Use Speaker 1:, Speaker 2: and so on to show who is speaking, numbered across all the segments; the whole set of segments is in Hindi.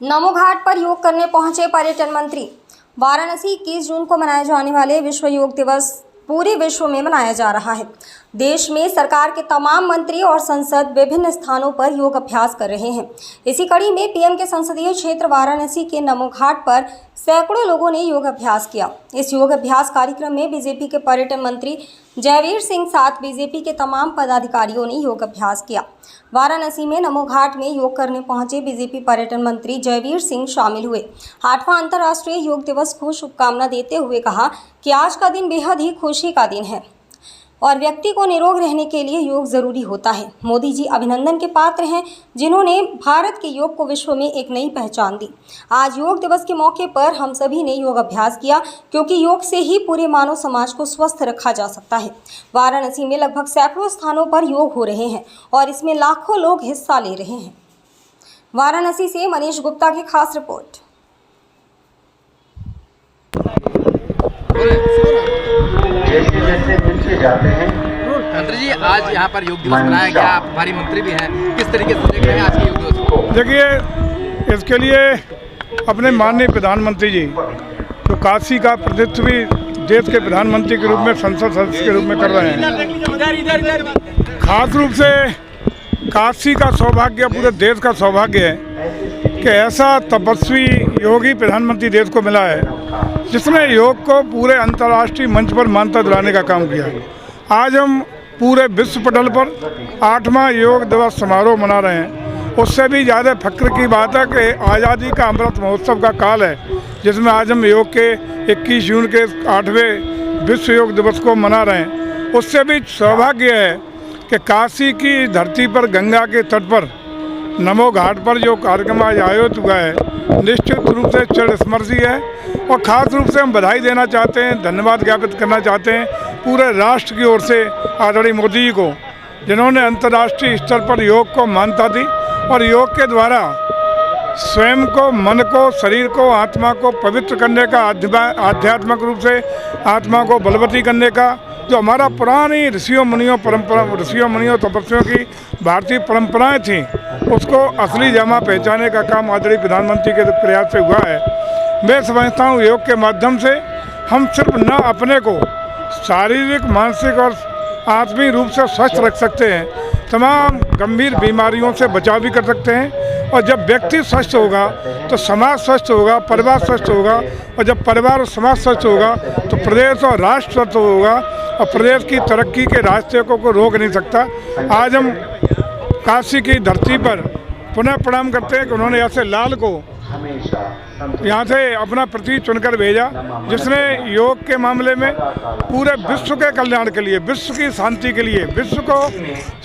Speaker 1: नमो घाट पर योग करने पहुंचे पर्यटन मंत्री। वाराणसी 21 जून को मनाए जाने वाले विश्व योग दिवस पूरे विश्व में मनाया जा रहा है। देश में सरकार के तमाम मंत्री और संसद विभिन्न स्थानों पर योग अभ्यास कर रहे हैं। इसी कड़ी में पीएम के संसदीय क्षेत्र वाराणसी के नमो घाट पर सैकड़ों लोगों ने योग अभ्यास किया। इस योग अभ्यास कार्यक्रम में बीजेपी के पर्यटन मंत्री जयवीर सिंह साथ बीजेपी के तमाम पदाधिकारियों ने योग अभ्यास किया। वाराणसी में नमो घाट में योग करने पहुंचे बीजेपी पर्यटन मंत्री जयवीर सिंह शामिल हुए। 8वां अंतर्राष्ट्रीय योग दिवस को शुभकामना देते हुए कहा कि आज का दिन बेहद ही खुशी का दिन है और व्यक्ति को निरोग रहने के लिए योग जरूरी होता है। मोदी जी अभिनंदन के पात्र हैं, जिन्होंने भारत के योग को विश्व में एक नई पहचान दी। आज योग दिवस के मौके पर हम सभी ने योग अभ्यास किया, क्योंकि योग से ही पूरे मानव समाज को स्वस्थ रखा जा सकता है। वाराणसी में लगभग सैकड़ों स्थानों पर योग हो रहे हैं और इसमें लाखों लोग हिस्सा ले रहे हैं। वाराणसी से मनीष गुप्ता की खास रिपोर्ट।
Speaker 2: जाते हैं
Speaker 3: मंत्री जी, आज यहाँ पर योग दिवस मनाया गया, आप भारी मंत्री भी हैं, किस तरीके से देख रहे हैं आज के योग दिवस को?
Speaker 4: देखिए, इसके लिए अपने माननीय प्रधानमंत्री जी जो काशी का प्रतिनिधित्व भी देश के प्रधानमंत्री के रूप में संसद सदस्य के रूप में कर रहे हैं। खास रूप से काशी का सौभाग्य पूरे देश का सौभाग्य है कि ऐसा तपस्वी योगी प्रधानमंत्री देश को मिला है जिसने योग को पूरे अंतर्राष्ट्रीय मंच पर मान्यता दिलाने का काम किया। आज हम पूरे विश्व पटल पर 8वां योग दिवस समारोह मना रहे हैं। उससे भी ज़्यादा फक्र की बात है कि आज़ादी का अमृत महोत्सव का काल है, जिसमें आज हम योग के 21 जून के 8वें विश्व योग दिवस को मना रहे हैं। उससे भी सौभाग्य है कि काशी की धरती पर गंगा के तट पर नमो घाट पर जो कार्यक्रम आज आयोजित हुआ है, निश्चित रूप से चिरस्मरणीय है और ख़ास रूप से हम बधाई देना चाहते हैं, धन्यवाद ज्ञापित करना चाहते हैं पूरे राष्ट्र की ओर से आदरणीय मोदी जी को, जिन्होंने अंतर्राष्ट्रीय स्तर पर योग को मान्यता दी और योग के द्वारा स्वयं को, मन को, शरीर को, आत्मा को पवित्र करने का, आध्यात्मिक रूप से आत्मा को बलवती करने का जो हमारा पुरानी ऋषियों मुनियों तपस्वियों की भारतीय परंपराएं थी, उसको असली जमा पहचाने का काम आदरणीय प्रधानमंत्री के प्रयास से हुआ है। मैं समझता हूँ योग के माध्यम से हम सिर्फ न अपने को शारीरिक, मानसिक और आत्मीय रूप से स्वस्थ रख सकते हैं, तमाम गंभीर बीमारियों से बचाव भी कर सकते हैं। और जब व्यक्ति स्वस्थ होगा तो समाज स्वस्थ होगा, परिवार स्वस्थ होगा, और जब परिवार और समाज स्वस्थ होगा तो प्रदेश और राष्ट्र स्वस्थ होगा और प्रदेश की तरक्की के रास्ते को रोक नहीं सकता। आज हम काशी की धरती पर पुनः प्रणाम करते हैं कि उन्होंने ऐसे लाल को यहाँ से अपना प्रतीक चुनकर भेजा, जिसने योग के मामले में पूरे विश्व के कल्याण के लिए, विश्व की शांति के लिए, विश्व को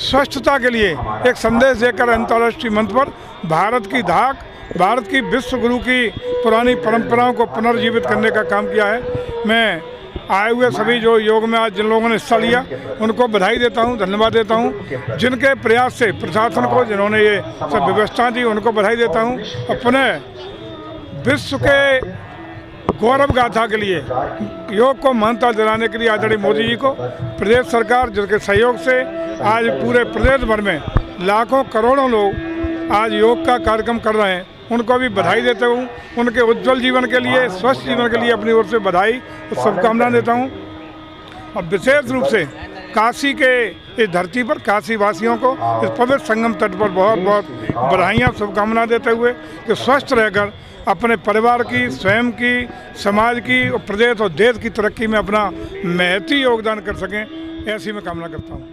Speaker 4: स्वच्छता के लिए एक संदेश देकर अंतर्राष्ट्रीय मंच पर भारत की धाक, भारत की विश्व गुरु की पुरानी परंपराओं को पुनर्जीवित करने का काम किया है। मैं आए हुए सभी जो योग में आज जिन लोगों ने हिस्सा लिया उनको बधाई देता हूं, धन्यवाद देता हूं। जिनके प्रयास से प्रशासन को, जिन्होंने ये सब व्यवस्था दी, उनको बधाई देता हूं। और पुनः विश्व के गौरव गाथा के लिए, योग को मान्यता दिलाने के लिए आदरणीय मोदी जी को, प्रदेश सरकार जिसके सहयोग से आज पूरे प्रदेश भर में लाखों करोड़ों लोग आज योग का कार्यक्रम कर रहे हैं, उनको भी बधाई देता हूँ। उनके उज्जवल जीवन के लिए, स्वस्थ जीवन के लिए अपनी ओर से बधाई और शुभकामना देता हूँ। और विशेष रूप से काशी के इस धरती पर काशी वासियों को इस पवित्र संगम तट पर बहुत बहुत बधाइयाँ, शुभकामना देते हुए कि स्वस्थ रहकर अपने परिवार की, स्वयं की, समाज की और प्रदेश और देश की तरक्की में अपना महती योगदान कर सकें, ऐसी मैं कामना करता हूँ।